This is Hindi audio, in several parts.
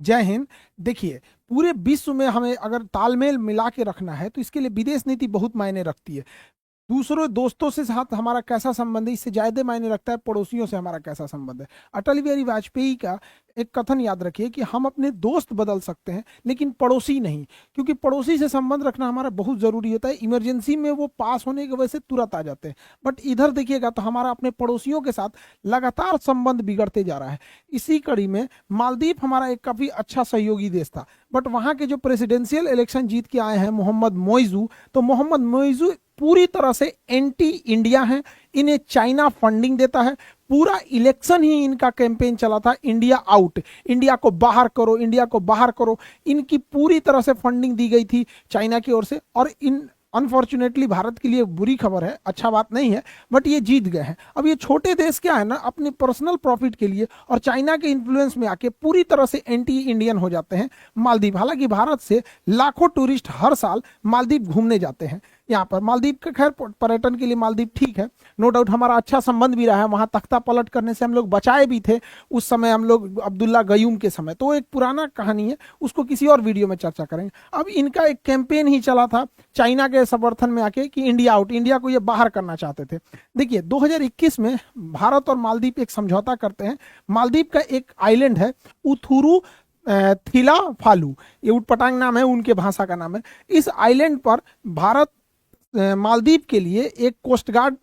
जय हिंद। देखिए, पूरे विश्व में हमें अगर तालमेल मिला के रखना है तो इसके लिए विदेश नीति बहुत मायने रखती है। दूसरों दोस्तों से साथ हमारा कैसा संबंध है, इससे ज्यादा मायने रखता है पड़ोसियों से हमारा कैसा संबंध है। अटल बिहारी वाजपेयी का एक कथन याद रखिए कि हम अपने दोस्त बदल सकते हैं लेकिन पड़ोसी नहीं, क्योंकि पड़ोसी से संबंध रखना हमारा बहुत जरूरी होता है। इमरजेंसी में वो पास होने की वजह से तुरंत आ जाते हैं, बट इधर देखिएगा तो हमारा अपने पड़ोसियों के साथ लगातार संबंध बिगड़ते जा रहा है। इसी कड़ी में मालदीव हमारा एक काफी अच्छा सहयोगी देश था, बट वहां के जो प्रेसिडेंशियल इलेक्शन जीत के आए हैं मोहम्मद मोइजू, तो मोहम्मद मोइजू पूरी तरह से एंटी इंडिया हैं। इन्हें चाइना फंडिंग देता है। पूरा इलेक्शन ही इनका कैंपेन चला था, इंडिया आउट, इंडिया को बाहर करो, इंडिया को बाहर करो। इनकी पूरी तरह से फंडिंग दी गई थी चाइना की ओर से, और इन अनफॉर्चुनेटली भारत के लिए बुरी खबर है, अच्छा बात नहीं है, बट ये जीत गए हैं। अब ये छोटे देश क्या है ना, अपने पर्सनल प्रॉफिट के लिए और चाइना के इन्फ्लुएंस में आके पूरी तरह से एंटी इंडियन हो जाते हैं मालदीव। हालांकि भारत से लाखों टूरिस्ट हर साल मालदीव घूमने जाते हैं। यहाँ पर मालदीव का खैर पर्यटन के लिए मालदीव ठीक है, नो डाउट हमारा अच्छा संबंध भी रहा है। वहां तख्ता पलट करने से हम लोग बचाए भी थे उस समय, हम लोग अब्दुल्ला गयूम के समय, तो एक पुराना कहानी है, उसको किसी और वीडियो में चर्चा करेंगे। अब इनका एक कैंपेन ही चला था चाइना के समर्थन में आके कि इंडिया आउट, इंडिया को ये बाहर करना चाहते थे। देखिए 2021 में भारत और मालदीव एक समझौता करते हैं। मालदीव का एक आइलैंड है उथुरू थिला फालू, ये उटपटांग नाम है, उनके भाषा का नाम है। इस आइलैंड पर भारत मालदीव के लिए एक कोस्ट गार्ड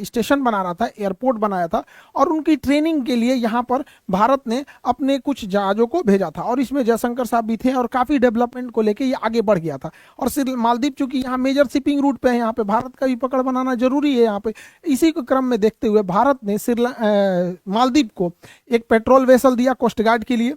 स्टेशन बना रहा था, एयरपोर्ट बनाया था, और उनकी ट्रेनिंग के लिए यहाँ पर भारत ने अपने कुछ जहाज़ों को भेजा था, और इसमें जयशंकर साहब भी थे, और काफ़ी डेवलपमेंट को लेके ये आगे बढ़ गया था। और सिर्फ मालदीव चूंकि यहाँ मेजर शिपिंग रूट पे है, यहाँ पे भारत का भी पकड़ बनाना जरूरी है यहाँ पे। इसी को क्रम में देखते हुए भारत ने मालदीव को एक पेट्रोल वेसल दिया कोस्ट गार्ड के लिए,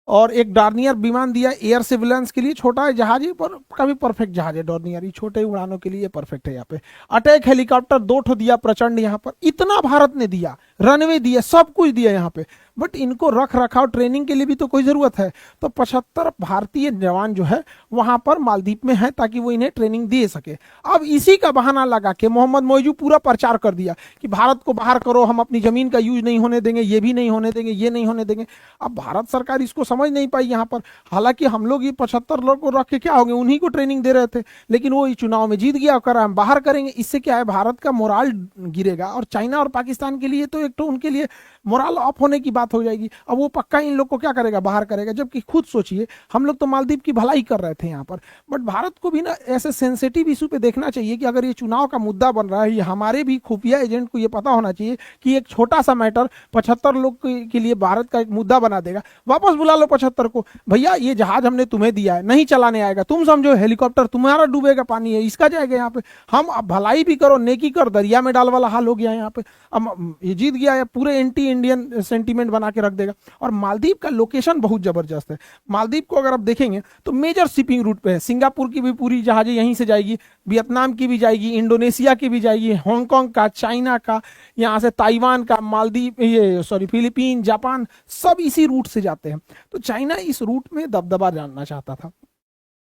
और एक डॉर्नियर विमान दिया एयर सिविलियंस के लिए। छोटा जहाज है पर काफी परफेक्ट जहाज है डॉर्नियर, छोटे उड़ानों के लिए परफेक्ट है। यहाँ पे अटैक हेलीकॉप्टर 2 ठो दिया प्रचंड, यहाँ पर इतना भारत ने दिया, रनवे दिया, सब कुछ दिया यहाँ पे, बट इनको रख रखाव ट्रेनिंग के लिए भी तो कोई जरूरत है। तो 75 भारतीय जवान जो है वहां पर मालदीव में है ताकि वो इन्हें ट्रेनिंग दे सके। अब इसी का बहाना लगा के मोहम्मद मोइजू पूरा प्रचार कर दिया कि भारत को बाहर करो, हम अपनी जमीन का यूज नहीं होने देंगे, ये भी नहीं होने देंगे, ये नहीं होने देंगे। अब भारत सरकार इसको समझ नहीं पाई यहाँ पर। हालांकि हम लोग ये 75 लोग को रख के क्या होंगे, उन्हीं को ट्रेनिंग दे रहे थे, लेकिन वो इस चुनाव में जीत गया, कर हम बाहर करेंगे। इससे क्या है, भारत का मोराल गिरेगा, और चाइना और पाकिस्तान के लिए तो एक तो उनके लिए मोराल ऑफ होने की बात हो जाएगी। अब वो पक्का इन लोग को क्या करेगा, बाहर करेगा। जबकि खुद सोचिए, हम लोग तो मालदीव की भलाई कर रहे थे यहाँ पर, बट भारत को भी ना ऐसे सेंसिटिव इशू पे देखना चाहिए कि अगर ये चुनाव का मुद्दा बन रहा है, ये हमारे भी खुफिया एजेंट को ये पता होना चाहिए कि एक छोटा सा मैटर 75 लोग के लिए भारत का एक मुद्दा बना देगा। वापस बुला लो 75 को, भैया ये जहाज हमने तुम्हें दिया है, नहीं चलाने आएगा, तुम समझो हेलीकॉप्टर तुम्हारा डूबेगा, पानी है इसका जाएगा यहाँ पे। हम अब भलाई भी करो, नेकी कर, दरिया में डाल वाला हाल हो गया यहाँ पे। अब ये जीत गया है, पूरे एंटी इंडियन सेंटीमेंट बना के रख देगा। और मालदीव का लोकेशन बहुत जबरदस्त है। मालदीव को अगर आप देखेंगे तो मेजर शिपिंग रूट पे है, सिंगापुर की भी पूरी जहाजें यहीं से जाएगी, वियतनाम की भी जाएगी, इंडोनेशिया की भी जाएगी, हांगकांग का, चाइना का, यहाँ से ताइवान का, मालदीव ये सॉरी फिलीपीन, जापान, सब इसी रूट से जाते हैं। तो चाइना इस रूट में दबदबा जानना चाहता था।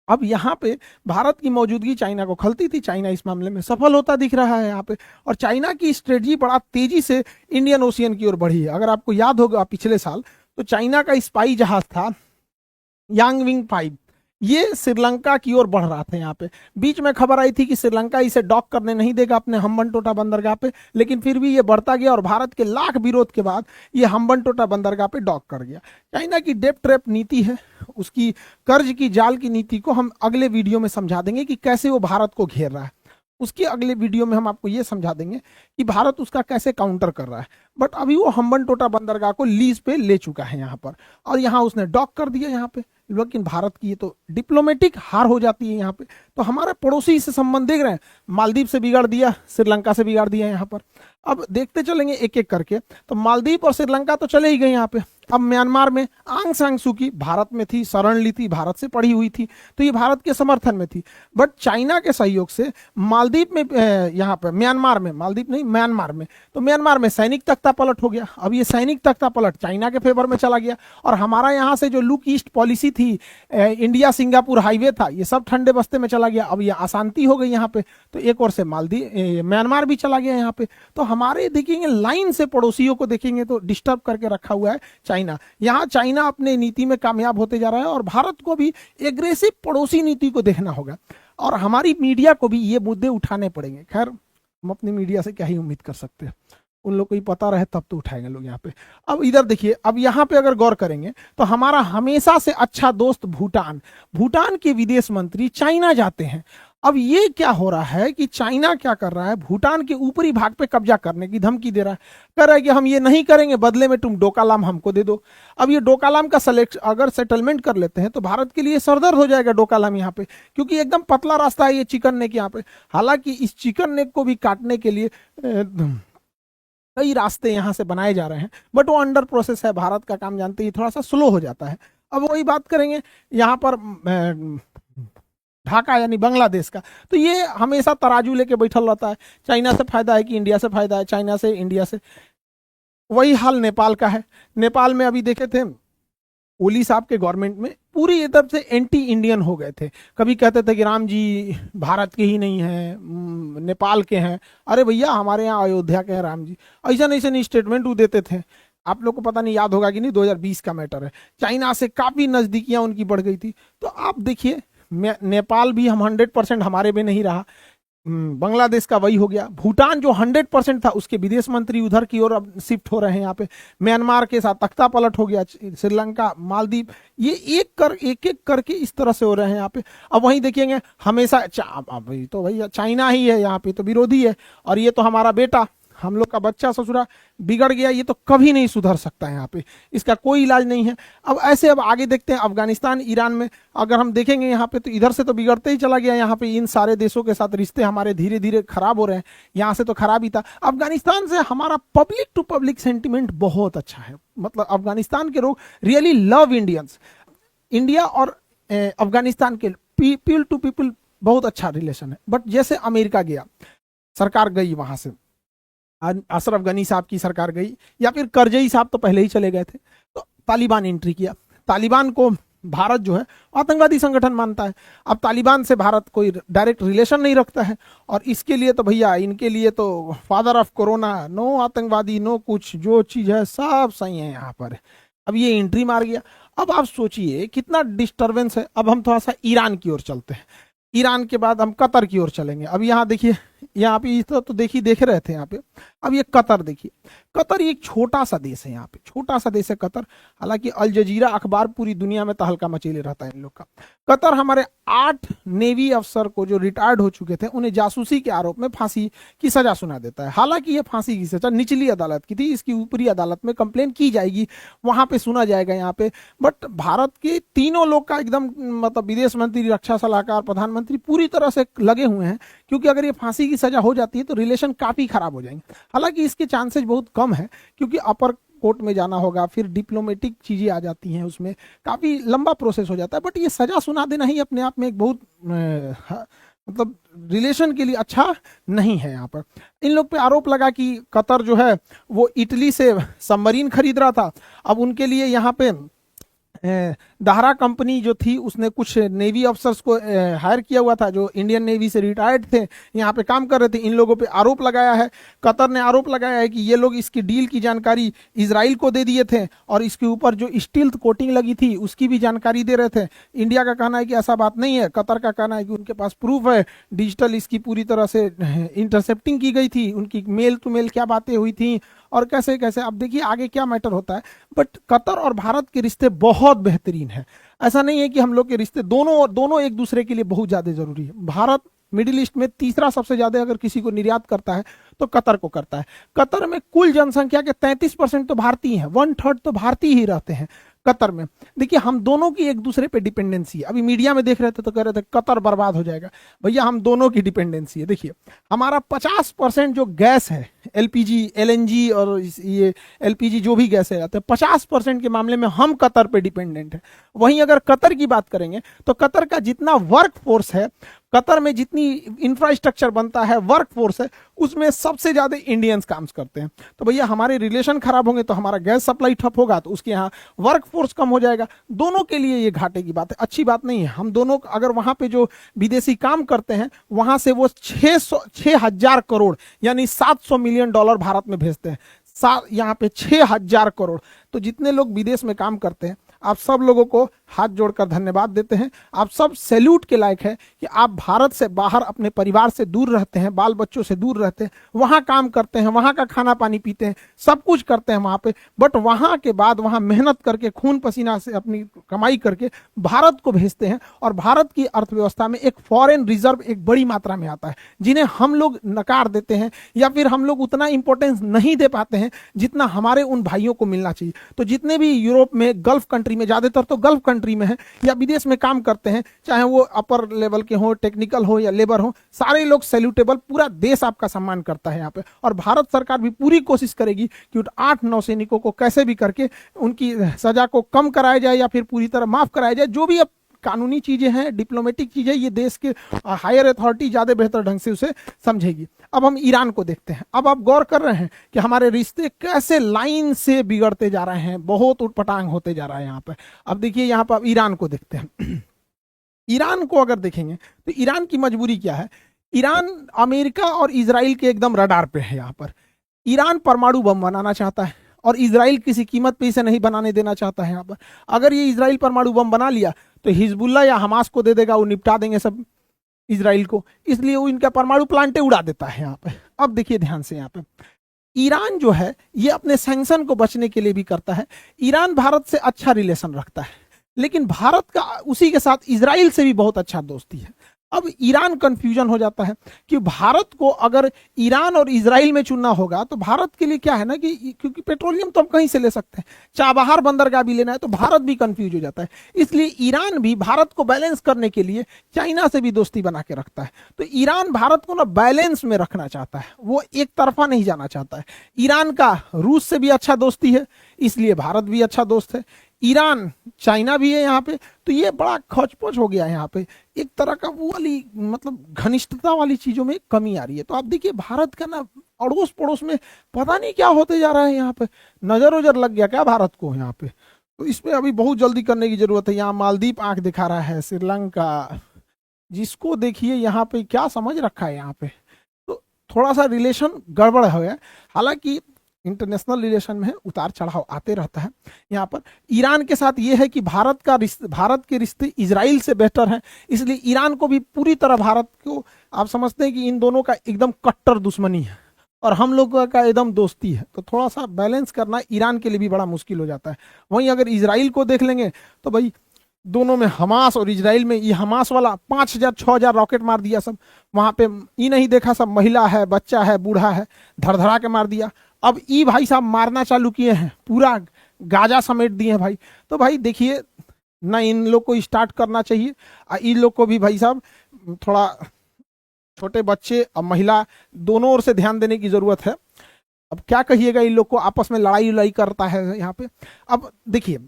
अब यहाँ पे भारत की मौजूदगी चाइना को खलती थी, चाइना इस मामले में सफल होता दिख रहा है यहाँ पे। और चाइना की स्ट्रेटजी बड़ा तेजी से इंडियन ओशियन की ओर बढ़ी है। अगर आपको याद होगा पिछले साल, तो चाइना का स्पाई जहाज था यांग विंग 5, ये श्रीलंका की ओर बढ़ रहा था। यहाँ पे बीच में खबर आई थी कि श्रीलंका इसे डॉक करने नहीं देगा अपने हम्बनटोटा बंदरगाह पे, लेकिन फिर भी ये बढ़ता गया और भारत के लाख विरोध के बाद ये हम्बनटोटा बंदरगाह पे डॉक कर गया। चाइना की डेप ट्रैप नीति है, उसकी कर्ज की जाल की नीति को हम अगले वीडियो में समझा देंगे कि कैसे वो भारत को घेर रहा है। उसके अगले वीडियो में हम आपको ये समझा देंगे कि भारत उसका कैसे काउंटर कर रहा है। बट अभी वो हम्बनटोटा बंदरगाह को लीज पे ले चुका है यहाँ पर, और यहाँ उसने डॉक कर दिया यहाँ पे। लेकिन भारत की ये तो डिप्लोमेटिक हार हो जाती है यहाँ पे। तो हमारे पड़ोसी से संबंध देख रहे हैं, मालदीव से बिगाड़ दिया, श्रीलंका से बिगाड़ दिया यहाँ पर। अब देखते चलेंगे एक एक करके। तो मालदीव और श्रीलंका तो चले ही गए यहाँ पे। अब म्यांमार में आंग सान सू की भारत में थी, शरण ली थी, भारत से पढ़ी हुई थी, तो ये भारत के समर्थन में थी। बट चाइना के सहयोग से मालदीव में यहाँ पे म्यांमार में, मालदीव नहीं म्यांमार में, तो म्यांमार में सैनिक तख्ता तख्ता पलट हो गया। अब ये सैनिक तख्ता पलट चाइना के फेवर में चला गया, और हमारा यहाँ से जो लुक ईस्ट पॉलिसी थी, इंडिया सिंगापुर हाईवे था, ये सब ठंडे बस्ते में चला गया। अब ये अशांति हो गई यहाँ पे, तो एक और से मालदीव म्यांमार भी चला गया यहाँ पे। तो हमारे देखेंगे लाइन से पड़ोसियों को देखेंगे तो डिस्टर्ब करके रखा हुआ है चाइना। यहाँ चाइना अपने नीति में कामयाब होते जा रहा है, और भारत को भी एग्रेसिव पड़ोसी नीति को देखना होगा, और हमारी मीडिया को भी ये मुद्दे उठाने पड़ेंगे। खैर, हम अपनी मीडिया से क्या ही उम्मीद कर सकते हैं, उन लोग को ही पता रहे तब तो उठाएंगे लोग यहाँ पे। अब इधर देखिए, अब यहाँ पे अगर गौर करेंगे तो हमारा हमेशा से अच्छा दोस्त भूटान, भूटान के विदेश मंत्री चाइना जाते हैं। अब ये क्या हो रहा है कि चाइना क्या कर रहा है, भूटान के ऊपरी भाग पे कब्जा करने की धमकी दे रहा है, कह रहा है कि हम ये नहीं करेंगे, बदले में तुम डोकालाम हमको दे दो। अब ये डोकालाम का अगर सेटलमेंट कर लेते हैं तो भारत के लिए सरदर्द हो जाएगा डोकालाम यहाँ पे, क्योंकि एकदम पतला रास्ता है ये चिकन नेक यहाँ पे। हालांकि इस चिकन नेक को भी काटने के लिए कई रास्ते यहाँ से बनाए जा रहे हैं, बट वो अंडर प्रोसेस है। भारत का काम जानते ही थोड़ा सा स्लो हो जाता है। अब वही बात करेंगे यहाँ पर ढाका यानी बांग्लादेश का, तो ये हमेशा तराजू लेके बैठल रहता है, चाइना से फायदा है कि इंडिया से फायदा है, चाइना से इंडिया से। वही हाल नेपाल का है। नेपाल में अभी देखे थे ओली साहब के गवर्नमेंट में पूरी तरफ से एंटी इंडियन हो गए थे। कभी कहते थे कि राम जी भारत के ही नहीं हैं, नेपाल के हैं। अरे भैया, हमारे यहाँ अयोध्या के हैं राम जी। ऐसा नहीं स्टेटमेंट वो देते थे। आप लोग को पता नहीं याद होगा कि नहीं, 2020 का मैटर है। चाइना से काफी नजदीकियां उनकी बढ़ गई थी। तो आप देखिए, नेपाल भी हम 100% हमारे में नहीं रहा, बांग्लादेश का वही हो गया। भूटान जो 100% था, उसके विदेश मंत्री उधर की ओर अब शिफ्ट हो रहे हैं यहाँ पे। म्यांमार के साथ तख्ता पलट हो गया, श्रीलंका, मालदीव, ये एक एक करके इस तरह से हो रहे हैं यहाँ पे। अब वहीं देखेंगे हमेशा तो भैया चाइना ही है यहाँ पे, तो विरोधी है। और ये तो हमारा बेटा, हम लोग का बच्चा ससुरा बिगड़ गया, ये तो कभी नहीं सुधर सकता है यहाँ पे, इसका कोई इलाज नहीं है। अब ऐसे अब आगे देखते हैं अफगानिस्तान ईरान में अगर हम देखेंगे यहाँ पे, तो इधर से तो बिगड़ते ही चला गया। यहाँ पे इन सारे देशों के साथ रिश्ते हमारे धीरे धीरे खराब हो रहे हैं। यहाँ से तो खराब ही था। अफगानिस्तान से हमारा पब्लिक टू पब्लिक सेंटिमेंट बहुत अच्छा है, मतलब अफगानिस्तान के लोग रियली लव इंडियंस। इंडिया और अफगानिस्तान के पीपल टू पीपल बहुत अच्छा रिलेशन है। बट जैसे अमेरिका गया, सरकार गई वहां से, अशरफ गनी साहब की सरकार गई, या फिर करजई साहब तो पहले ही चले गए थे, तो तालिबान एंट्री किया। तालिबान को भारत जो है आतंकवादी संगठन मानता है। अब तालिबान से भारत कोई डायरेक्ट रिलेशन नहीं रखता है, और इसके लिए तो भैया इनके लिए तो फादर ऑफ कोरोना, नो आतंकवादी, नो कुछ, जो चीज है सब सही है यहाँ पर। अब ये एंट्री मार गया। अब आप सोचिए कितना डिस्टर्बेंस है। अब हम थोड़ा सा ईरान की ओर चलते हैं, ईरान के बाद हम कतर की ओर चलेंगे। अब यहाँ देखिए, यहाँ पे इस तरह तो देख रहे थे यहाँ पे। अब ये कतर देखिए, कतर एक छोटा सा देश है, यहाँ पे छोटा सा देश है कतर। हालांकि अल जजीरा अखबार पूरी दुनिया में तहलका मचेले रहता है इन लोग का। कतर हमारे 8 नेवी अफसर को जो रिटायर्ड हो चुके थे, उन्हें जासूसी के आरोप में फांसी की सजा सुना देता है। हालांकि ये फांसी की सजा निचली अदालत की थी, इसकी ऊपरी अदालत में कंप्लेन की जाएगी, वहां पे सुना जाएगा यहाँ पे। बट भारत के तीनों लोग का एकदम, मतलब विदेश मंत्री, रक्षा सलाहकार, प्रधानमंत्री पूरी तरह से लगे हुए हैं, क्योंकि अगर ये फांसी की सजा हो जाती है तो रिलेशन काफी खराब हो जाएंगे। हालांकि इसके चांसेस बहुत कम है, क्योंकि अपर कोर्ट में जाना होगा, फिर डिप्लोमेटिक चीजें आ जाती हैं, उसमें काफी लंबा प्रोसेस हो जाता है। बट ये सजा सुना देना ही अपने आप में एक बहुत मतलब रिलेशन के लिए अच्छा नहीं है। यहाँ पर इन लोग पे आरोप लगा कि कतर जो है वो इटली से सबमरीन खरीद रहा था। अब उनके लिए यहाँ पे दाहरा कंपनी जो थी, उसने कुछ नेवी अफसर्स को हायर किया हुआ था जो इंडियन नेवी से रिटायर्ड थे, यहाँ पे काम कर रहे थे। इन लोगों पे आरोप लगाया है, कतर ने आरोप लगाया है कि ये लोग इसकी डील की जानकारी इजराइल को दे दिए थे, और इसके ऊपर जो स्टील्थ कोटिंग लगी थी उसकी भी जानकारी दे रहे थे। इंडिया का कहना है कि ऐसा बात नहीं है, कतर का कहना है कि उनके पास प्रूफ है, डिजिटल इसकी पूरी तरह से इंटरसेप्टिंग की गई थी, उनकी मेल टू मेल क्या बातें हुई थी और कैसे कैसे। अब देखिए आगे क्या मैटर होता है। बट कतर और भारत के रिश्ते बहुत बेहतरीन है। ऐसा नहीं है कि हम लोग के रिश्ते दोनों एक दूसरे के लिए बहुत ज्यादा जरूरी है। भारत मिडिल ईस्ट में तीसरा सबसे ज्यादा अगर किसी को निर्यात करता है तो कतर को करता है। कतर में कुल जनसंख्या के 33% तो भारतीय हैं, 1/3 तो भारतीय ही रहते हैं कतर में। देखिए हम दोनों की एक दूसरे पे डिपेंडेंसी है। अभी मीडिया में देख रहे थे तो कह रहे थे कतर बर्बाद हो जाएगा। भैया हम दोनों की डिपेंडेंसी है। देखिए हमारा 50% जो गैस है, एलपीजी, एलएनजी और ये एलपीजी जो भी गैस है, 50% के मामले में हम कतर पे डिपेंडेंट है। वहीं अगर कतर की बात करेंगे तो कतर का जितना वर्क फोर्स है कतर में जितनी इंफ्रास्ट्रक्चर बनता है, वर्क फोर्स है, उसमें सबसे ज्यादा इंडियंस काम करते हैं। तो भैया हमारे रिलेशन खराब होंगे तो हमारा गैस सप्लाई ठप होगा, तो उसके यहाँ वर्क फोर्स कम हो जाएगा। दोनों के लिए ये घाटे की बात है, अच्छी बात नहीं है। हम दोनों अगर वहां पे जो विदेशी काम करते हैं वहां से वो 6,000 करोड़ यानी $700 मिलियन भारत में भेजते हैं, यहाँ पे 6,000 करोड़। तो जितने लोग विदेश में काम करते हैं, आप सब लोगों को हाथ जोड़कर धन्यवाद देते हैं। आप सब सैल्यूट के लायक है कि आप भारत से बाहर अपने परिवार से दूर रहते हैं, बाल बच्चों से दूर रहते हैं, वहां काम करते हैं, वहां का खाना पानी पीते हैं, सब कुछ करते हैं वहां पे, बट वहां के बाद वहां मेहनत करके खून पसीना से अपनी कमाई करके भारत को भेजते हैं। और भारत की अर्थव्यवस्था में एक फॉरेन रिजर्व एक बड़ी मात्रा में आता है, जिन्हें हम लोग नकार देते हैं या फिर हम लोग उतना इंपॉर्टेंस नहीं दे पाते हैं जितना हमारे उन भाइयों को मिलना चाहिए। तो जितने भी यूरोप में, गल्फ कंट्री में, ज्यादातर तो गल्फ कंट्री में है या विदेश में काम करते हैं, चाहे वो अपर लेवल के हो, टेक्निकल हो या लेबर हो, सारे लोग सैल्यूटेबल, पूरा देश आपका सम्मान करता है यहाँ पे। और भारत सरकार भी पूरी कोशिश करेगी कि 8 नौसैनिकों को कैसे भी करके उनकी सजा को कम कराया जाए या फिर पूरी तरह माफ कराया जाए। जो भी अब कानूनी चीजें हैं, डिप्लोमेटिक चीजें, ये देश के हायर अथॉरिटी ज्यादा बेहतर ढंग से उसे समझेगी। अब हम ईरान को देखते हैं। अब आप गौर कर रहे हैं कि हमारे रिश्ते कैसे लाइन से बिगड़ते जा रहे हैं, बहुत उटपटांग होते जा रहा है यहाँ पे। अब देखिए यहाँ पर ईरान को देखते हैं। ईरान को अगर देखेंगे तो ईरान की मजबूरी क्या है। ईरान अमेरिका और इजराइल के एकदम रडार पे है। यहाँ पर ईरान परमाणु बम बनाना चाहता है और इजराइल किसी कीमत पे इसे नहीं बनाने देना चाहता है। यहाँ पर अगर ये इजराइल परमाणु बम बना लिया तो हिजबुल्ला या हमास को दे देगा, वो निपटा देंगे सब इजराइल को, इसलिए वो इनका परमाणु प्लांटे उड़ा देता है यहाँ पे। अब देखिए ध्यान से, यहाँ पे ईरान जो है ये अपने सैंक्शन को बचने के लिए भी करता है। ईरान भारत से अच्छा रिलेशन रखता है, लेकिन भारत का उसी के साथ इजराइल से भी बहुत अच्छा दोस्ती है। अब ईरान कंफ्यूजन हो जाता है कि भारत को अगर ईरान और इजराइल में चुनना होगा तो भारत के लिए क्या है ना कि क्योंकि पेट्रोलियम तो हम कहीं से ले सकते हैं, चाबहार बंदरगाह भी लेना है, तो भारत भी कंफ्यूज हो जाता है। इसलिए ईरान भी भारत को बैलेंस करने के लिए चाइना से भी दोस्ती बना के रखता है। तो ईरान भारत को ना बैलेंस में रखना चाहता है, वो एक तरफा नहीं जाना चाहता है। ईरान का रूस से भी अच्छा दोस्ती है, इसलिए भारत भी अच्छा दोस्त है। ईरान चाइना भी है यहाँ पे, तो ये बड़ा खोचपोच हो गया है यहाँ पे। एक तरह का वो वाली मतलब घनिष्ठता वाली चीजों में कमी आ रही है। तो आप देखिए भारत का ना अड़ोस पड़ोस में पता नहीं क्या होते जा रहा है। यहाँ पे नजर उजर लग गया क्या भारत को यहाँ पे? तो इस पे अभी बहुत जल्दी करने की जरूरत है। यहाँ मालदीव आंख दिखा रहा है, श्रीलंका, जिसको देखिए यहाँ पे क्या समझ रखा है यहाँ पे। तो थोड़ा सा रिलेशन गड़बड़ हो गया। हालांकि इंटरनेशनल रिलेशन में उतार चढ़ाव आते रहता है। यहाँ पर ईरान के साथ ये है कि भारत के रिश्ते इजराइल से बेहतर हैं, इसलिए ईरान को भी पूरी तरह भारत को आप समझते हैं कि इन दोनों का एकदम कट्टर दुश्मनी है और हम लोगों का एकदम दोस्ती है। तो थोड़ा सा बैलेंस करना ईरान के लिए भी बड़ा मुश्किल हो जाता है। वहीं अगर इजराइल को देख लेंगे तो भाई दोनों में, हमास और इजराइल में, ये हमास वाला 5,000 6,000 रॉकेट मार दिया सब वहां पे। ये नहीं देखा सब महिला है, बच्चा है, बूढ़ा है, धड़धड़ा के मार दिया। अब ई भाई साहब मारना चालू किए हैं, पूरा गाजा समेट दिए हैं भाई। तो भाई देखिए ना, इन लोग को स्टार्ट करना चाहिए, इन लोग को भी भाई साहब थोड़ा, छोटे बच्चे और महिला दोनों ओर से ध्यान देने की जरूरत है। अब क्या कहिएगा, इन लोग को आपस में लड़ाई करता है यहाँ पे। अब देखिए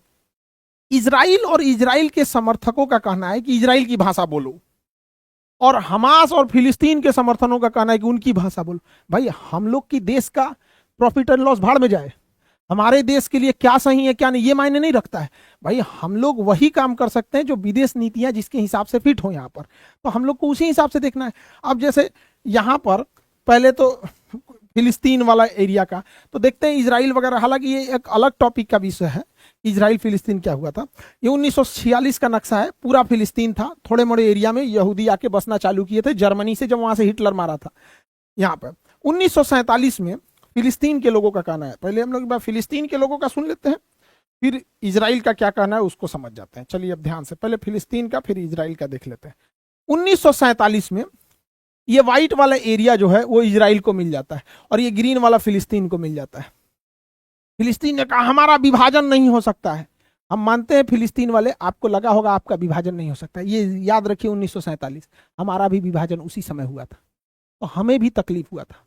इजराइल और इजराइल के समर्थकों का कहना है कि इजराइल की भाषा बोलो, और हमास और फिलिस्तीन के समर्थनों का कहना है कि उनकी भाषा बोलो। भाई हम लोग की देश का प्रॉफिट एंड लॉस भाड़ में जाए, हमारे देश के लिए क्या सही है क्या नहीं ये मायने नहीं रखता है। भाई हम लोग वही काम कर सकते हैं जो विदेश नीतियां जिसके हिसाब से फिट हो यहाँ पर, तो हम लोग को उसी हिसाब से देखना है। अब जैसे यहाँ पर पहले तो फिलिस्तीन वाला एरिया का तो देखते हैं, इजराइल वगैरह, हालांकि ये एक अलग टॉपिक का विषय है। इजराइल फिलिस्तीन क्या हुआ था, ये 1946 का नक्शा है, पूरा फिलिस्तीन था, थोड़े मोड़े एरिया में यहूदी आके बसना चालू किए थे जर्मनी से, जब वहां से हिटलर मारा था। यहाँ पर 1947 में फिलिस्तीन के लोगों का कहना है, पहले हम लोग फिलिस्तीन के लोगों का सुन लेते हैं, फिर इजराइल का क्या कहना है उसको समझ जाते हैं। चलिए अब ध्यान से, पहले फिलिस्तीन का फिर इजराइल का देख लेते हैं। 1947 में ये व्हाइट वाला एरिया जो है वो इजराइल को मिल जाता है और ये ग्रीन वाला फिलिस्तीन को मिल जाता है। फिलिस्तीन ने कहा हमारा विभाजन नहीं हो सकता है। हम मानते हैं फिलिस्तीन वाले, आपको लगा होगा आपका विभाजन नहीं हो सकता, ये याद रखिए 1947 हमारा भी विभाजन उसी समय हुआ था, तो हमें भी तकलीफ हुआ था।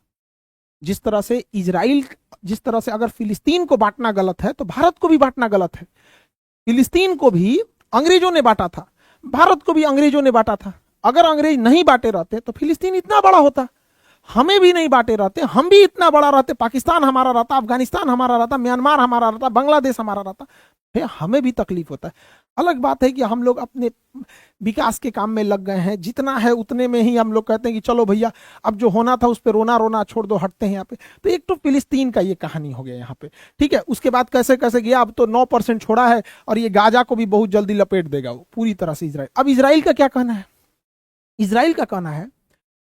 जिस तरह से इजराइल, जिस तरह से अगर फिलिस्तीन को बांटना गलत है तो भारत को भी बांटना गलत है। फिलिस्तीन को भी अंग्रेजों ने बांटा था, भारत को भी अंग्रेजों ने बांटा था। अगर अंग्रेज नहीं बांटे रहते तो फिलिस्तीन इतना बड़ा होता, हमें भी नहीं बांटे रहते, हम भी इतना बड़ा रहते, पाकिस्तान हमारा रहता, अफगानिस्तान हमारा रहता, म्यांमार हमारा रहता, बांग्लादेश हमारा रहता, फिर हमें भी तकलीफ होता है। अलग बात है कि हम लोग अपने विकास के काम में लग गए हैं, जितना है उतने में ही हम लोग कहते हैं कि चलो भैया अब जो होना था उस पर रोना रोना छोड़ दो, हटते हैं यहाँ पे। तो एक तो फिलिस्तीन का ये कहानी हो गया यहाँ पे, ठीक है। उसके बाद कैसे कैसे गया, अब तो 9% छोड़ा है और ये गाजा को भी बहुत जल्दी लपेट देगा वो पूरी तरह से इसराइल। अब इसराइल का क्या कहना है, इसराइल का कहना है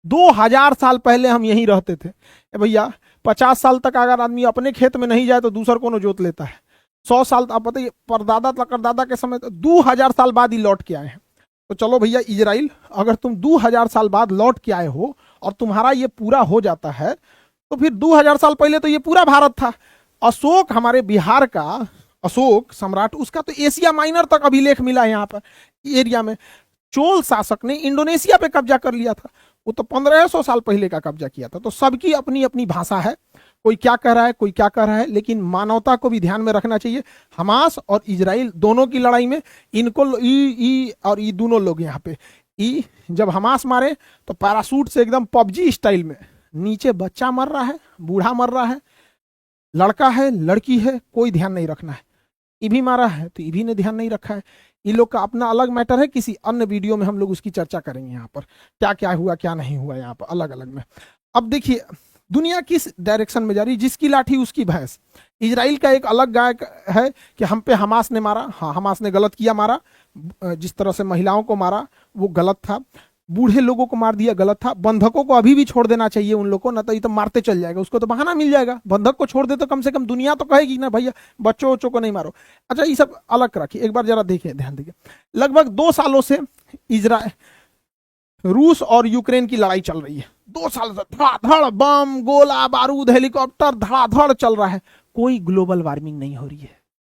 2000 साल पहले हम यहीं रहते थे भैया, 50 साल तक अगर आदमी अपने खेत में नहीं जाए तो दूसर को जोत लेता है, 100 साल आप बताइए परदादा परदादा के समय, 2000 साल बाद ही लौट के आए हैं। तो चलो भैया इजराइल, अगर तुम 2000 साल बाद लौट के आए हो और तुम्हारा ये पूरा हो जाता है तो फिर 2000 साल पहले तो ये पूरा भारत था। अशोक, हमारे बिहार का अशोक सम्राट, उसका तो एशिया माइनर तक अभिलेख मिला है यहाँ पर एरिया में। चोल शासक ने इंडोनेशिया पे कब्जा कर लिया था, वो तो 1500 साल पहले का कब्जा किया था। तो सबकी अपनी अपनी भाषा है, कोई क्या कह रहा है कोई क्या कह रहा है, लेकिन मानवता को भी ध्यान में रखना चाहिए। हमास और इजराइल दोनों की लड़ाई में इनको और ये दोनों लोग यहाँ पे जब हमास मारे तो पैरासूट से एकदम पबजी स्टाइल में नीचे बच्चा मर रहा है, बूढ़ा मर रहा है, लड़का है लड़की है, कोई ध्यान नहीं रखना है। ईभी मारा है तो ईभी ने ध्यान नहीं रखा है। ये लोग का अपना अलग मैटर है, किसी अन्य वीडियो में हम लोग उसकी चर्चा करेंगे यहाँ पर, क्या क्या हुआ क्या नहीं हुआ यहाँ पर अलग अलग में। अब देखिए दुनिया किस डायरेक्शन में जा रही, जिसकी लाठी उसकी भैंस। इजराइल का एक अलग गायक है कि हम पे हमास ने मारा, हाँ हमास ने गलत किया, मारा जिस तरह से महिलाओं को मारा वो गलत था, बूढ़े लोगों को मार दिया गलत था, बंधकों को अभी भी छोड़ देना चाहिए उन लोगों को, ना तो ये तो मारते चल जाएगा, उसको तो बहाना मिल जाएगा। बंधक को छोड़ दे तो कम से कम दुनिया तो कहेगी ना भैया बच्चों बच्चों को नहीं मारो। अच्छा ये सब अलग रखिए, एक बार जरा देखिए ध्यान दीजिए। लगभग 2 सालों से इजराइल, रूस और यूक्रेन की लड़ाई चल रही है, 2 साल से धड़ाधड़ बम गोला बारूद हेलीकॉप्टर धड़ाधड़ चल रहा है। कोई ग्लोबल वार्मिंग नहीं हो रही है,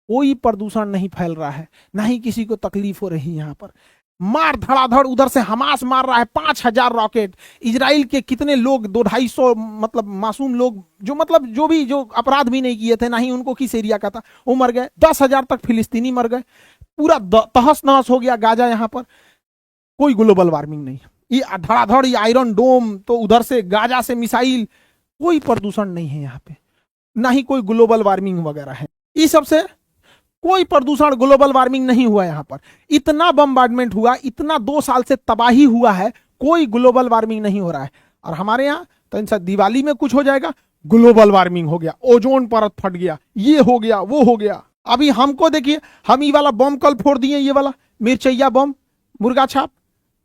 कोई प्रदूषण नहीं फैल रहा है, ना ही किसी को तकलीफ हो रही है। यहाँ पर मार धड़ाधड़, उधर से हमास मार रहा है 5000 रॉकेट, इजराइल के कितने लोग 200-250 मतलब मासूम लोग जो मतलब जो अपराध भी नहीं किए थे, ना ही उनको किस एरिया का था, वो मर गए। 10,000 तक फिलिस्तीनी मर गए, पूरा तहस नहस हो गया गाजा। यहाँ पर कोई ग्लोबल वार्मिंग नहीं, ये धड़ाधड़ ये आयरन डोम, तो उधर से गाजा से मिसाइल, कोई प्रदूषण नहीं है यहाँ पे, ना ही कोई ग्लोबल वार्मिंग वगैरह है। इस सबसे कोई प्रदूषण ग्लोबल वार्मिंग नहीं हुआ यहाँ पर। इतना बम्बार्डमेंट हुआ, इतना 2 साल से तबाही हुआ है, कोई ग्लोबल वार्मिंग नहीं हो रहा है। और हमारे यहाँ तो इनसे दिवाली में कुछ हो जाएगा, ग्लोबल वार्मिंग हो गया, ओजोन परत फट गया, ये हो गया वो हो गया। अभी हमको देखिए, हम ये वाला बम कल फोड़ दिए, ये वाला मिर्चैया बम, मुर्गा छाप,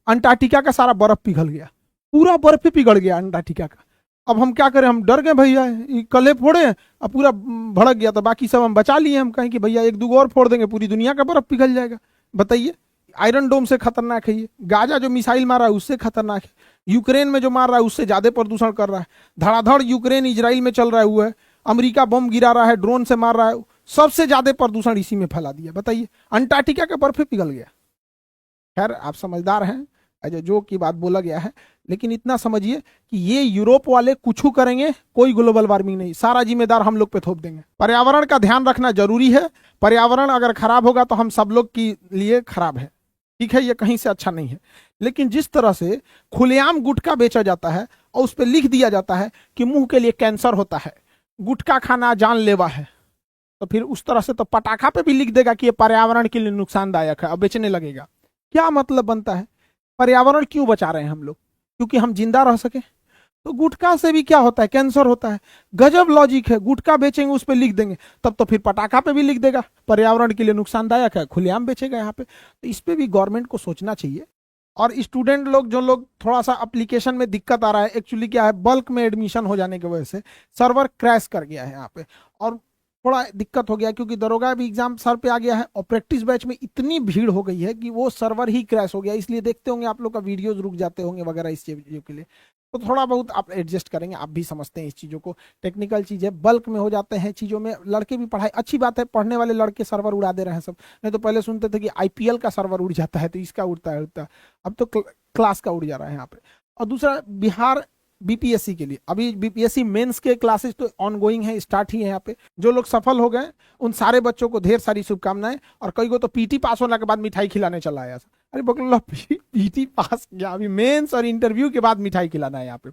अंटार्कटिका का सारा बर्फ पिघल गया, पूरा बर्फ ही पिघल गया अंटार्कटिका का। अब हम क्या करें, हम डर गए भैया, कले फोड़े अब पूरा भड़क गया, तो बाकी सब हम बचा लिए। हम कहें कि भैया 1-2 और फोड़ देंगे पूरी दुनिया का बर्फ पिघल जाएगा। बताइए, आयरन डोम से खतरनाक है ये, गाजा जो मिसाइल मार रहा है उससे खतरनाक है, यूक्रेन में जो मार रहा है उससे ज्यादा प्रदूषण कर रहा है। धड़ाधड़ यूक्रेन इजराइल में चल रहा है, हुआ है, अमेरिका बम गिरा रहा है, ड्रोन से मार रहा है, सबसे ज्यादा प्रदूषण इसी में फैला दिया। बताइए, अंटार्कटिका का बर्फ पिघल गया। खैर आप समझदार हैं, जो की बात बोला गया है, लेकिन इतना समझिए कि ये यूरोप वाले कुछ करेंगे, कोई ग्लोबल वार्मिंग नहीं, सारा जिम्मेदार हम लोग पे थोप देंगे। पर्यावरण का ध्यान रखना जरूरी है, पर्यावरण अगर खराब होगा तो हम सब लोग के लिए खराब है, ठीक है, ये कहीं से अच्छा नहीं है। लेकिन जिस तरह से खुलेआम गुटखा बेचा जाता है और उस पर लिख दिया जाता है कि मुंह के लिए कैंसर होता है, गुटखा खाना जानलेवा है, तो फिर उस तरह से तो पटाखा पे भी लिख देगा कि ये पर्यावरण के लिए नुकसानदायक है और बेचने लगेगा। क्या मतलब बनता है? पर्यावरण क्यों बचा रहे हैं हम लोग? क्योंकि हम जिंदा रह सके। तो गुटखा से भी क्या होता है, कैंसर होता है। गजब लॉजिक है, गुटखा बेचेंगे उस पर लिख देंगे, तब तो फिर पटाखा पे भी लिख देगा पर्यावरण के लिए नुकसानदायक है, खुलेआम बेचेगा यहाँ पे। तो इस पे भी गवर्नमेंट को सोचना चाहिए। और स्टूडेंट लोग जो लोग थोड़ा सा एप्लीकेशन में दिक्कत आ रहा है, एक्चुअली क्या है, बल्क में एडमिशन हो जाने की वजह से सर्वर क्रैश कर गया है यहाँ पे और थोड़ा दिक्कत हो गया, क्योंकि दरोगा भी एग्जाम सर पे आ गया है और प्रैक्टिस बैच में इतनी भीड़ हो गई है कि वो सर्वर ही क्रैश हो गया। इसलिए देखते होंगे आप लोग का वीडियोज रुक जाते होंगे वगैरह इस चीज़ों के लिए। तो थोड़ा बहुत आप एडजस्ट करेंगे, आप भी समझते हैं इस चीज़ों को, टेक्निकल चीज़ें बल्क में हो जाते हैं चीज़ों में। लड़के भी पढ़ाई अच्छी बात है, पढ़ने वाले लड़के सर्वर उड़ा दे रहे हैं सब, नहीं तो पहले सुनते थे कि आईपीएल का सर्वर उड़ जाता है तो इसका उड़ता है, अब तो क्लास का उड़ जा रहा है यहाँ पे। और दूसरा, बिहार बीपीएससी के लिए। अभी बीपीएससी मेंस के क्लासेस तो ऑनगोइंग है, स्टार्ट ही है यहाँ पे। जो लोग सफल हो गए उन सारे बच्चों को ढेर सारी शुभकामनाएं। और कई को तो पीटी पास होने के बाद मिठाई खिलाने चला आया। अरे बकलो, पीटी पास किया, अभी मेंस और इंटरव्यू के बाद मिठाई खिलाना है यहाँ पे।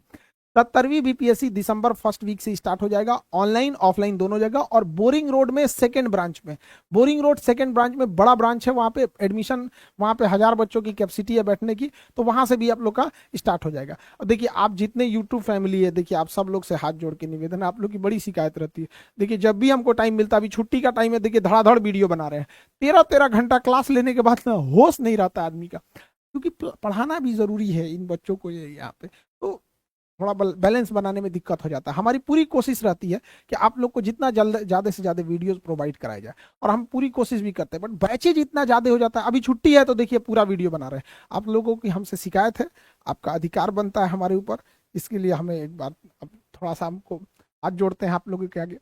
77वीं बीपीएससी दिसंबर फर्स्ट वीक से स्टार्ट हो जाएगा, ऑनलाइन ऑफलाइन दोनों जगह। और बोरिंग रोड में सेकंड ब्रांच में, बोरिंग रोड सेकंड ब्रांच में बड़ा ब्रांच है, वहां पे एडमिशन, वहां पे 1000 बच्चों की कैपेसिटी है बैठने की, तो वहां से भी आप लोग का स्टार्ट हो जाएगा। और देखिए आप जितने यूट्यूब फैमिली है, देखिए आप सब लोग से हाथ जोड़ के निवेदन है, आप लोग की बड़ी शिकायत रहती है। देखिए जब भी हमको टाइम मिलता है, अभी छुट्टी का टाइम है, देखिए धड़ाधड़ वीडियो बना रहे हैं। 13-13 घंटा क्लास लेने के बाद ना होश नहीं रहता आदमी का, क्योंकि पढ़ाना भी जरूरी है इन बच्चों को यहाँ पे। तो थोड़ा बैलेंस बनाने में दिक्कत हो जाता है। हमारी पूरी कोशिश रहती है कि आप लोग को जितना जल्द ज़्यादा से ज़्यादा वीडियोस प्रोवाइड कराया जाए, और हम पूरी कोशिश भी करते हैं। बट बैचेज इतना ज़्यादा हो जाता है, अभी छुट्टी है तो देखिए पूरा वीडियो बना रहे हैं। आप लोगों की हमसे शिकायत है, आपका अधिकार बनता है हमारे ऊपर, इसके लिए हमें एक बार अब थोड़ा सा हमको हाथ जोड़ते हैं आप लोगों के आगे।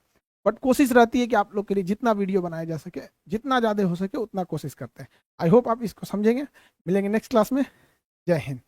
बट कोशिश रहती है कि आप लोग के लिए जितना वीडियो बनाया जा सके, जितना ज़्यादा हो सके उतना कोशिश करते हैं। आई होप आप इसको समझेंगे। मिलेंगे नेक्स्ट क्लास में। जय हिंद।